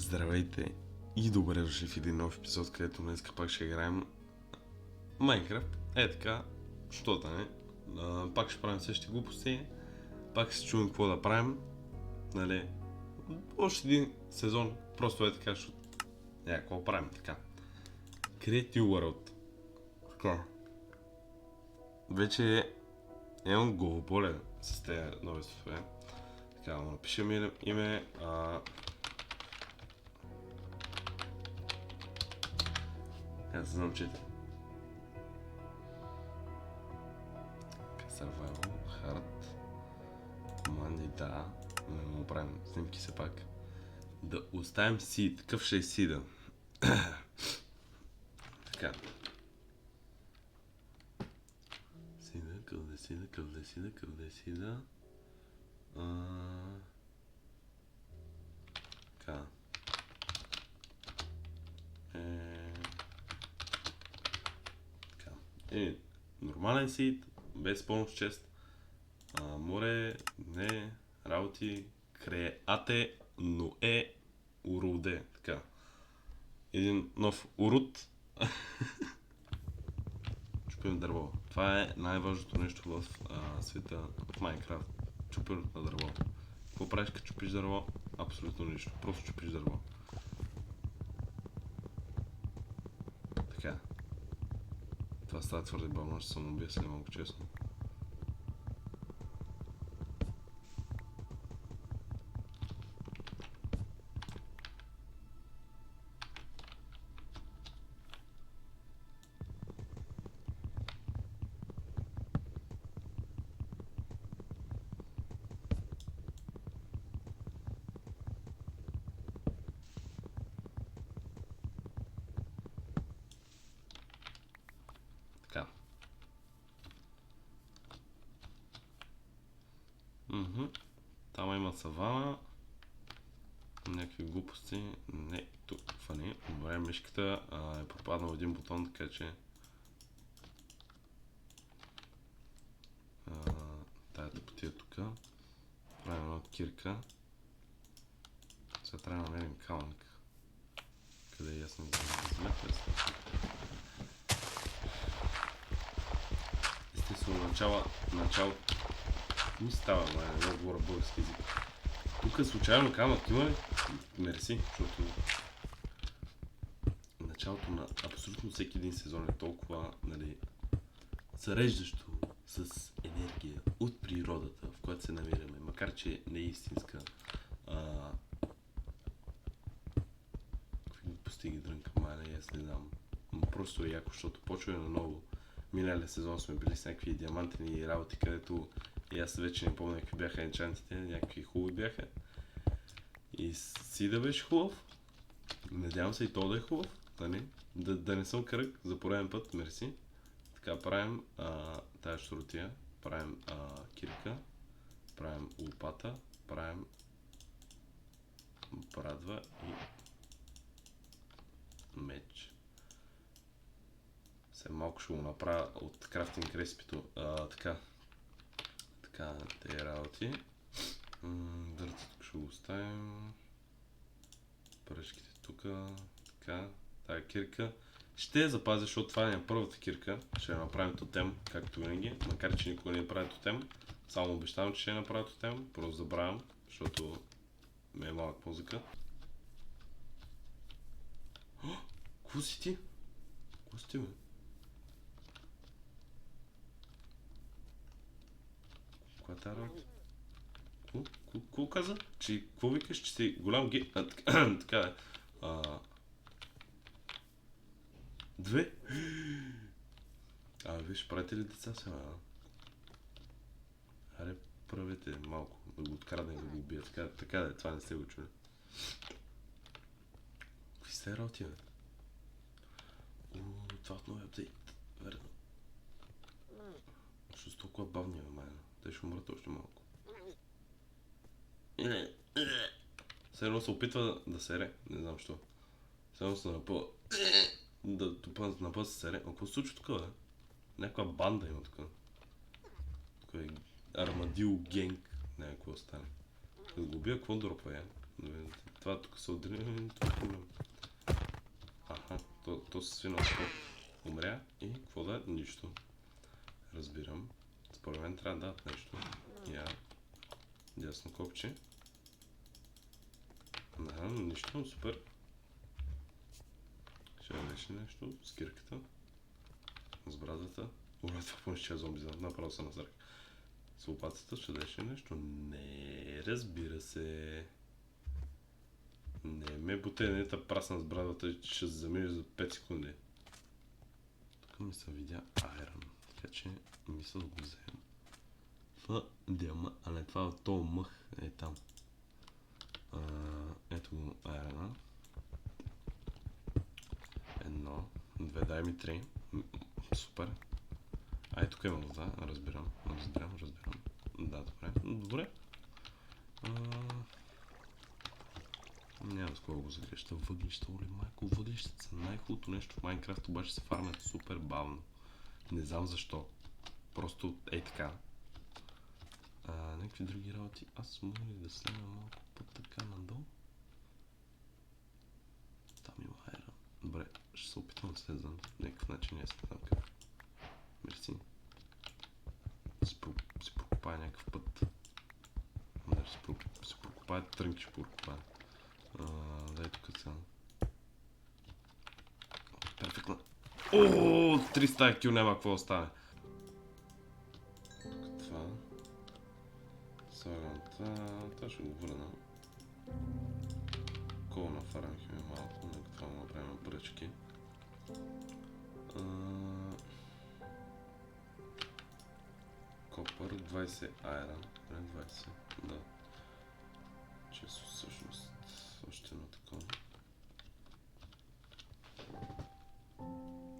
Здравейте и добре дошли в един нов епизод, където днес пак ще играем Майнкрафт. Е така, щото не. Пак ще правим същите глупости, пак се чуем какво да правим. Нали? Още един сезон, просто е така, защото какво правим така. Create New World. Така. Вече имам главоболе с тези нови софтуери. Така, напишем име. Аз се научите. Survival, Hard, команди, да, не му правим снимки все пак. Да оставим seed, какъв ще е seed-а? Така. Seed-а, къде seed-а, къде seed-а, къде seed-а? Така. Нормален seed, без помощ чест. Море, не, работи, креате, но уроде. Така. Един нов урод. Чупим дърво. Това е най-важното нещо в света, в Майнкрафт. Чупенето на дърво. Какво правиш като чупиш дърво? Абсолютно нищо. Просто чупиш дърво. Така. Това става твърде бавно, ще съм убия след малко честно. Така. Там има савана. Някакви глупости. Не, тук фани. Добре, мишката е пропаднал един бутон, така че тая тъпотия тук. Правим една кирка. Сега трябва да намерим камък. Къде е ясно да вземете. Естествено, начало. Не става, не да говоря български език. Тук случайно камък има ли? Мерси, защото началото на абсолютно всеки един сезон е толкова, нали, зареждащо с енергия от природата, в която се намираме, макар че не е истинска. Какви постиги дрънка майна, аз не знам. Но просто е яко, защото почва наново. Миналия сезон сме били с някакви диамантени работи, където и аз вече не помня какви бяха енчантите, някакви хубави бяха. И си да беше хубав. Надявам се и то да е хубав. Да не съм кръг за пореден път, мерси. Така правим тая щуротия, правим кирка, правим лопата, правим брадва и меч. Сега малко ще го направя от крафтинг рецепито. Така, тези работи. Дърцата тук ще го оставим. Пръчките тук. Така, тая кирка. Ще я запазя, защото това е първата кирка. Ще я направим тотем, както винаги. Макар че никога не я правя тотем. Само обещавам, че ще я направя тотем. Просто забравям, защото ме е малък мозъка. Какво си ти? Какво си ти, бе? Каква е тази работа? Какво каза? Че, какво викаш, че си голям гей? Така е. Две? Виж, правите ли деца сега? Аре, правете малко, да го открадне, да го убия. Така да е, това не сте го чули. Какви сте работи, бе? Това от новия апдейт. Верно. Защо с толкова бавни, бе, майна? Те ще умрат още малко. Все едно се опитва да сере, не знам що. Все едно се напълва. Напълва се сере. Какво се случва тук, бе? Някаква банда има тук. Тук е Армадил генг. Не, какво стане. Да го убия, какво дропва я? Това тук са отделени, това е проблем. Аха, то се свина умря и какво да е? Нищо. Разбирам. Според мен трябва да дадат нещо. Я. Дясно копче. Да, нищо, супер. Ще беше нещо с кирката. С брадата. Ура, това поне ще е зомби, направо се насрах. С лопатата ще беше нещо. Не, разбира се. Не ме бутенета прасна с брадата, че ще се замине за 5 секунди. Тук ми се видя айрон, така че мисля да го вземем. Това диама, а не това от този мъх е там. Ето го айрона. 1, 2, дай ми 3. Супер. Ай, тук има вода, разбирам. Да, добре. Няма с кого го загреща. Въглища, оле майко, въглищата са най-хубавото нещо в Майнкрафт, обаче се фармят супер бавно. Не знам защо. Просто така. Някакви други работи. Аз мога ли да сленя малко по-така надолу? Там има айрон. Добре, ще се опитвам да слезам. Някакъв начин не знам как. Мерси. Си прокопая някакъв път. Да, си прокопая трънки, ще прокопая. Дай тук сега. Перфектно. Ооо, 300 кил няма какво остане. Тук това. Слагам това ще го върна. Кол нафармихме малко, нека това му направим бръчки. Копър, 20 айрон. 20, да. Често всъщност още едно такова.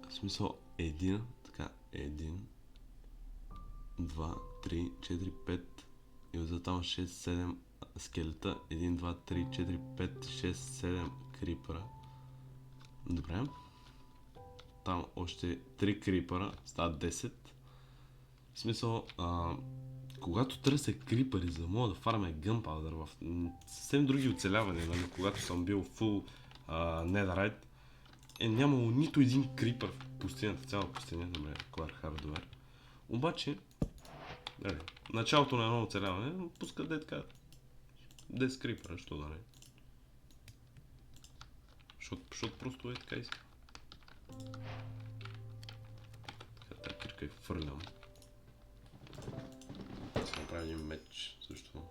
В смисъл един, така, 1, 2, 3, 4, 5 и отзад там 6, 7 скелета, 1, 2, 3, 4, 5, 6, 7 крипъра. Добре. Там още 3 крипъра, стават 10. В смисъл, когато търся крипъри, за да мога да фармя гънпаудър в съвсем други оцелявания, нали, когато съм бил full netherite, нямало нито един крипър в пустинята, цяла пустиня, добре, Клар Хардуер. Обаче, дали, началото на едно оцеляване пуска де така 10 крипъра, що да не. Защото просто е така иска. Така, тази кирка фърлям. Ще направим един меч също.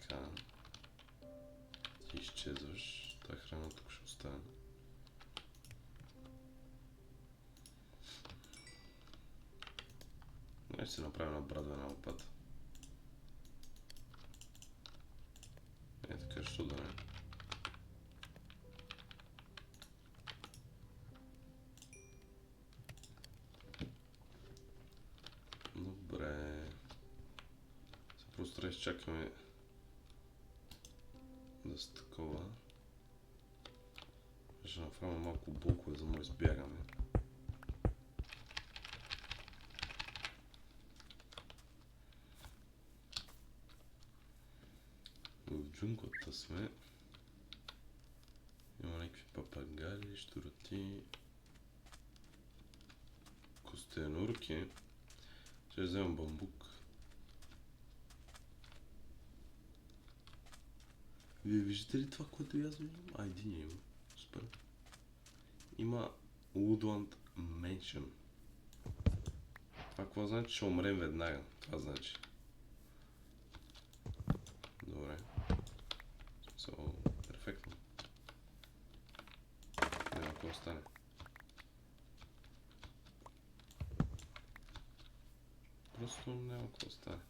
Така. Ти изчезваш. Та храна тук ще остане. Ще си направим една брадва на лопата. Така, що да не. Добре. Просто трябва да изчакаме да се такова. Ще направим малко блокове, за да му избягаме. В джунглата сме. Има някакви папагали, щуроти, костенурки. Ще вземем бамбук. Вие виждате ли това, което и аз виждам? Един има. Супер. Има Woodland Mansion. Това какво значи? Ще умрем веднага. Това значи. Добре. Перфектно. Няма какво остане. Просто няма какво остане.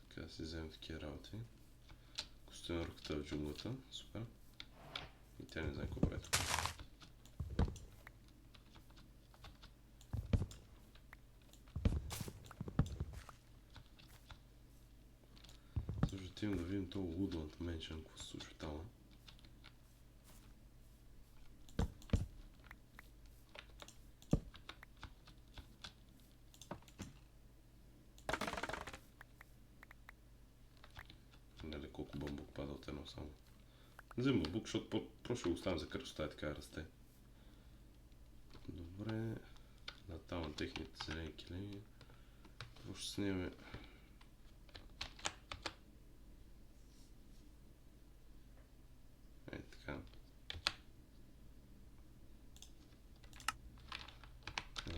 Така да си вземем такива работи. Костенурката в джунглата. Супер. И тя не знае какво прави тук. Също отивам да видим това Woodland Mansion, какво се случва там. колко бамбук пада от едно само. Взем бамбук, защото просто ще го оставям за красота и така да расте. Добре. Натавам техните зелени килими. Просто ще снимаме. Ей така.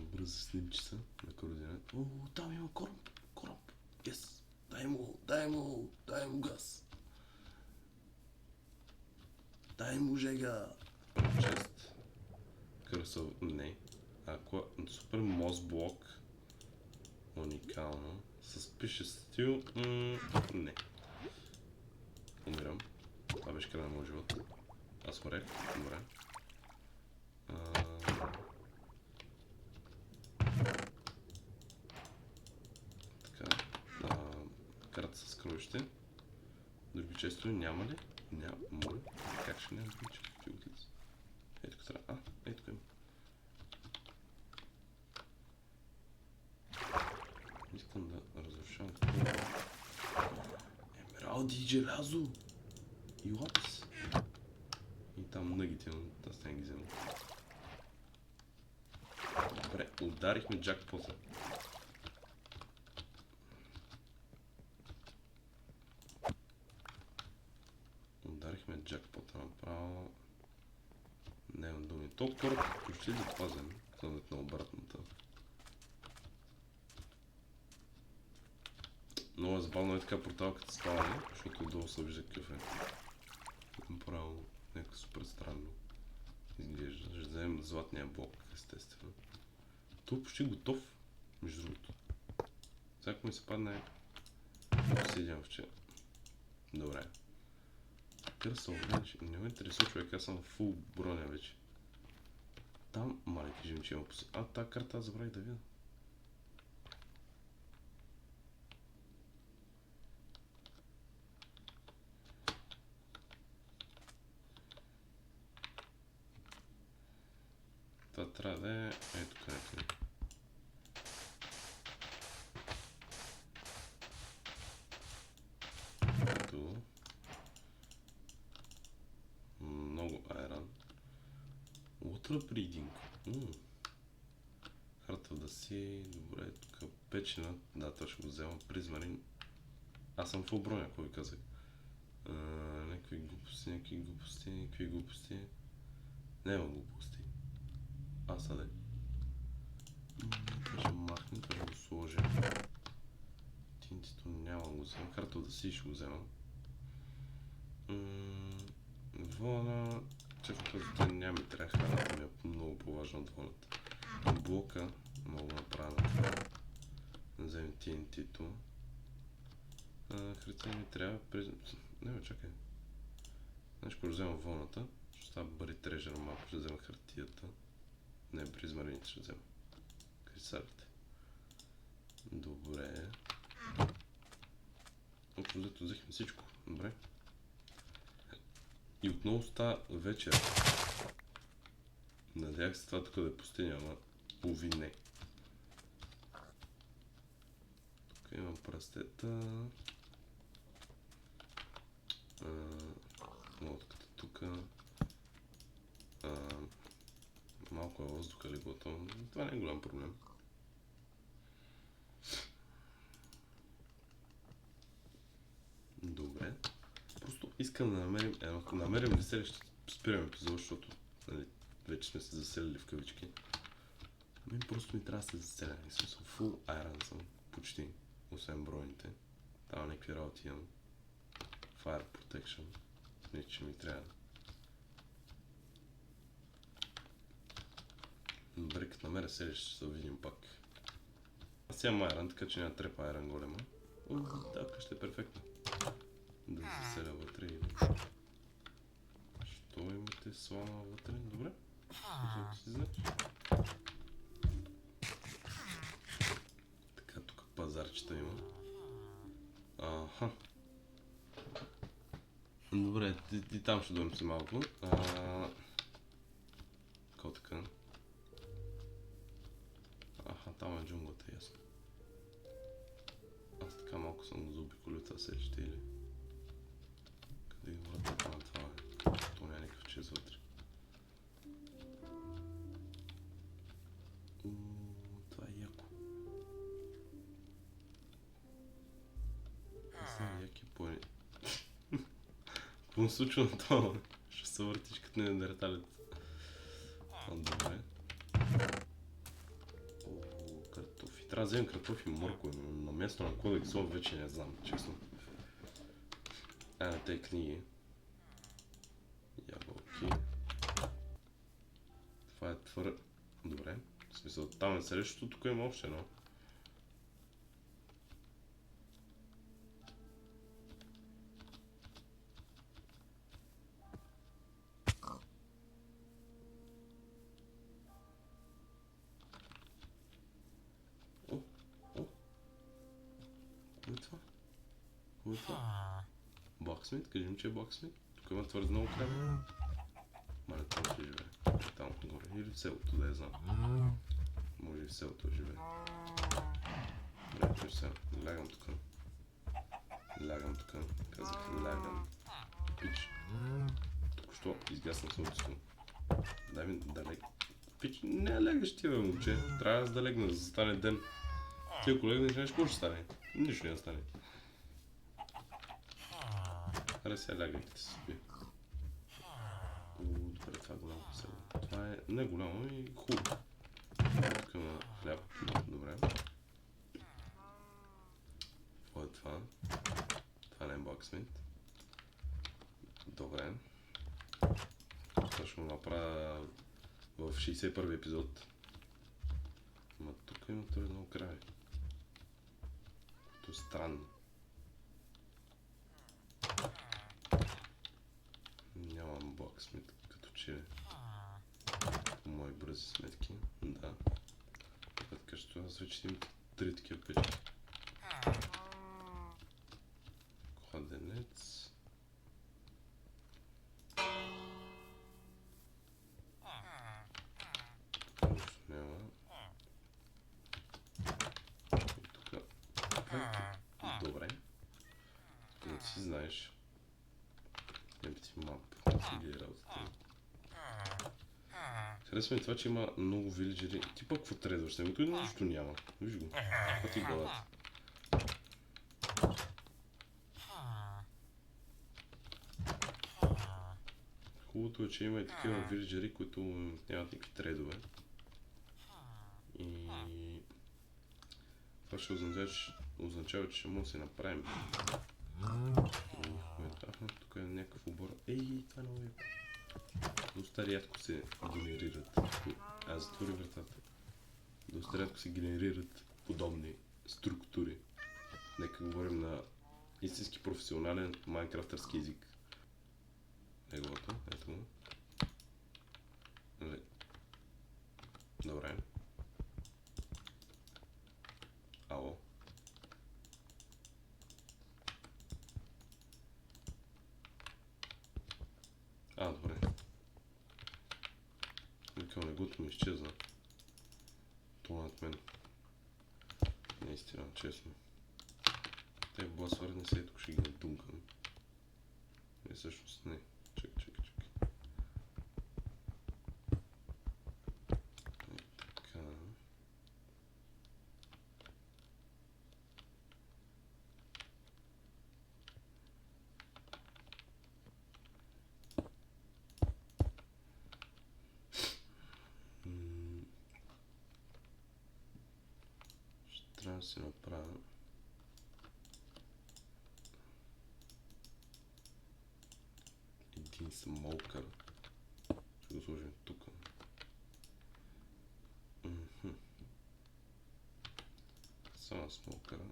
Бързо снимчица на координат. О, там има кораб. Кораб. Yes. Дай му газ. Дай му жега. Чест. Красъв... Не. Ако супер мост блок. Уникално. С пише стил. Не. Умирам. Това беше края на моят живот. Аз умрех. Добре. Така. Карта с кръвище. Други често няма ли? Няма. Моля. Как ще няма други често? Ето тук трябва. Ето тук има. Искам да разрушавам такова. Емералди и желязо! И лапис. И там нъгите, но аз не ги взема. Добре, ударихме джакпота. Ударихме джакпота направо. Не имам думи. Толкова кораб почти да пазим, като на обратната. Много е забавно е така порталката спаване, защото отдолу се вижда какъв е. Направо някакво супер странно изглежда. Ще вземем златния блок, естествено. Той е почти готов, между другото. Всяко ми се падне обсидиан вчера. Добре. Кръсъл вече. Не ме интересува човек, аз съм фул броня вече. Там малки жемчи има поси. Тази карта аз забравих да видя. Това трябва да е... Ето където. Ето. Много айрон. Water breeding. Харта да си... Добре, тук печена. Да, това ще го взема. Призмарин. Аз съм в броня, ако ви казах. Някакви глупости. Няма глупости. Аде. Това ще махнем, това ще го сложим. Тинтито няма го взема. Карта да си ще го взема. Вода... Чакай, този няма ми трябва храната ми е много по-важна от водата. Блока мога да направя на това. Вземем тинтито. Хартия ми трябва през... Не, чакай. Значи, ако взема вълната, ще става бъри трежер малко, ще взема хартията. Не, призмарините ще взема. Кристалите. Добре. Общо взето взехме всичко. Добре. И отново става вечер. Надявах се това тук да е пустиня, ама уви не. Тук имам пръстета. Лодката тук. Малко е въздуха леглото. Това не е голям проблем. Добре. Просто искам да намерим ли селище, спираме епизод, защото нали, вече сме се заселили в кавички. Просто ми трябва да се заселя. И съм full iron съм. Почти. Освен броните. Там някакви работи имам. Fire protection. Не, че ми трябва. Добре, като намеря селище, ще се видим пак. Аз имам айран, така че няма трепа айран голема. Така ще е перфектно. Да заселя вътре и нищо. Що имате слама вътре? Добре. Взето си значи. Така, тук пазарчета има. Аха. Добре, и там ще дойдем си малко. Какво така? Аха, там е джунглата, ясно. Аз така малко съм го заобиколил това селище или... че вътре. Това е яко. Знам, яки пони. Какво му случва на това? Ще се въртиш като неандерталец. Добре. Картофи. Трябва да вземем картофи и моркови, но на място на кой да ги сложим вече не знам, честно. На тези книги. Ябълки. Това е твърде... Добре. В смисъл, там е срещу, тук има още едно. Кой е това? Кой е това? Blacksmith? Кажи ми, че е Blacksmith. Тук има твърде много хляб. Мале, там ще живее. Там горе. Или в селото, да я знам. Може и в селото да живее. Добре, сега. Лягам тук. Лягам тук. Казах лягам. Пич. Току-що изгаснах слънцето. Дай ми да лег. Пич, не лягаш ти, бе, момче. Трябва аз да легна, за да стане ден. Ти ако легнеш, нещо какво ще стане? Нищо не стане. Аре сега лягай, като се спи. Добре, това е голямо село. Това е не голямо и хубаво. Тук има хляб. Добре. Какво е това? Това не е Blacksmith. Добре. Това ще го направя в 61-и епизод. Ама тук има твърде много крави. Което е странно. Нямам Blacksmith, като че по мои бързи сметки. Да. Така че аз вече имам 3 такива печки. Кладенец. Тук нищо няма. И тук. Добре. Не си знаеш. Empty map. Или работата. Харесва ми това, че има много вилиджери. Ти пък какво трейдваш? Тук нищо няма. Виж го. Какво ти главата? Хубавото е, че има и такива вилиджери, които нямат никакви трейдове. И това ще означава, че ще може да си направим. Тук е някакъв обор. Ей, това е много яко. Доста рядко се генерират. Аз затворя вратата. Доста рядко се генерират подобни структури. Нека говорим на истински професионален майнкрафтърски език. Неговото, ето го. Добре. Ало. Добре. Викам, легото ми изчезна. Това над мен. Наистина, честно. Те бласвърни се, тук ще ги надумкам. Не, всъщност не. Чакай. Така. Ще трябва да се направя един смолкър. Ще го сложим тук. Само смолкъра.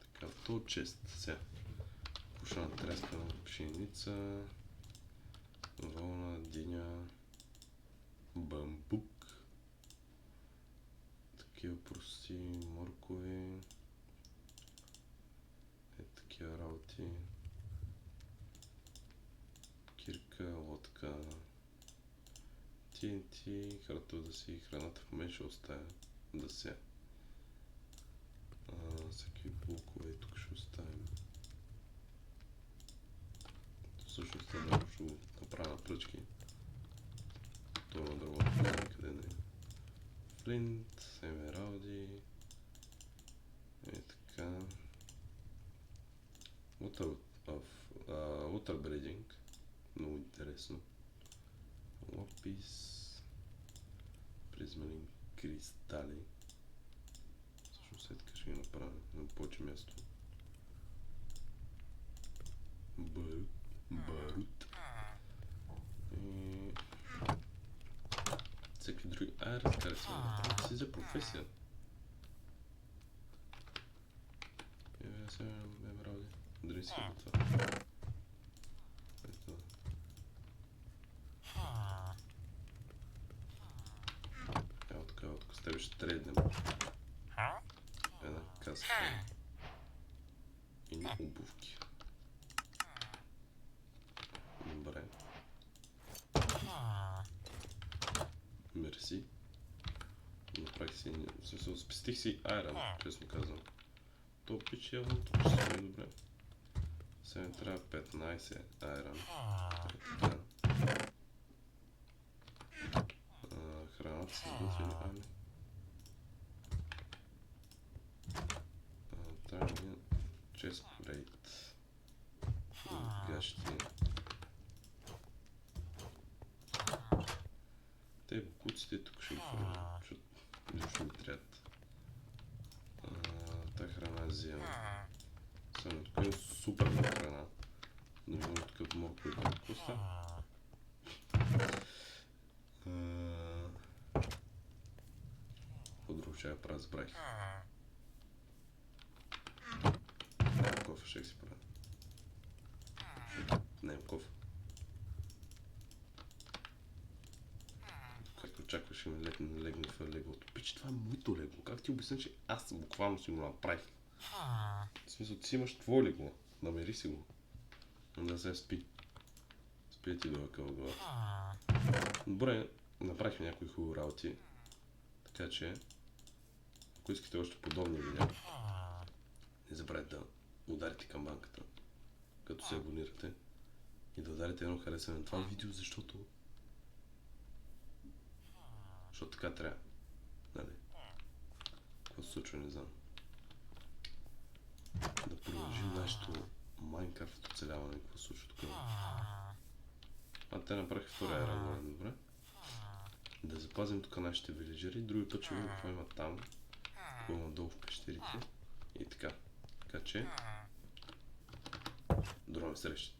Така, то чест. Сега. Пушена трескана пшеница. Вълна, диня. Бамбук. Такива прости моркови. Такива работи. Кирка, TNT, харта да си, храната в мен ще оставя да се. Всеки блокове тук ще оставим. Всъщност трябва да ще го направя на пръчки. Това на дървото никъде не е. Флинт, емералди. Така. Water breeding. Много интересно. Лапис. Призмалин кристали. Всъщност след така ще ги направя на повече място. Барут. И... всеки други... разкара се. Това си за професия. Сега емералди. Дали си го това. Ето. Ево така, с тебе ще трейднем. Една каска. И ни обувки. Добре. Мерси. Направих си... спестих си айрон, честно казвам. То пич явно тук ще стои добре. Сега ми трябва 15 айрон. Така. Храната са сготвили, ами. Трябва да chest plate. Гащи. Те букуците тук ще ги хвърлям, защото ще ми трябват. Та храна взема. Само тук е супер много храна. Да видим такъв морко и какво става. Какво друго ще я правя, забравих. Кофе ще си правя. Не имам кофе. Както очакваш, ще ми легне в леглото. Пич, това е моето легло. Как ти обясня, че аз буквално си го направих? В смисъл, ти си имаш твое легло. Намери си го. Да се спи. Спи ти до къл глава. Добре, направихме някои хубави работи. Така че, ако искате още подобни видеа, не забравяйте да ударите камбанката, като се абонирате. И да ударите едно харесване на това видео, защото така трябва. Нали? Какво се случва, не знам. Да продължим нашето Майнкрафт оцеляване, какво се случва тук. Те направиха втория айрон, добре. Да запазим тук нашите вилиджери, други път ще видим какво има там, какво има долу в пещерите и така. Така че, до нови срещи.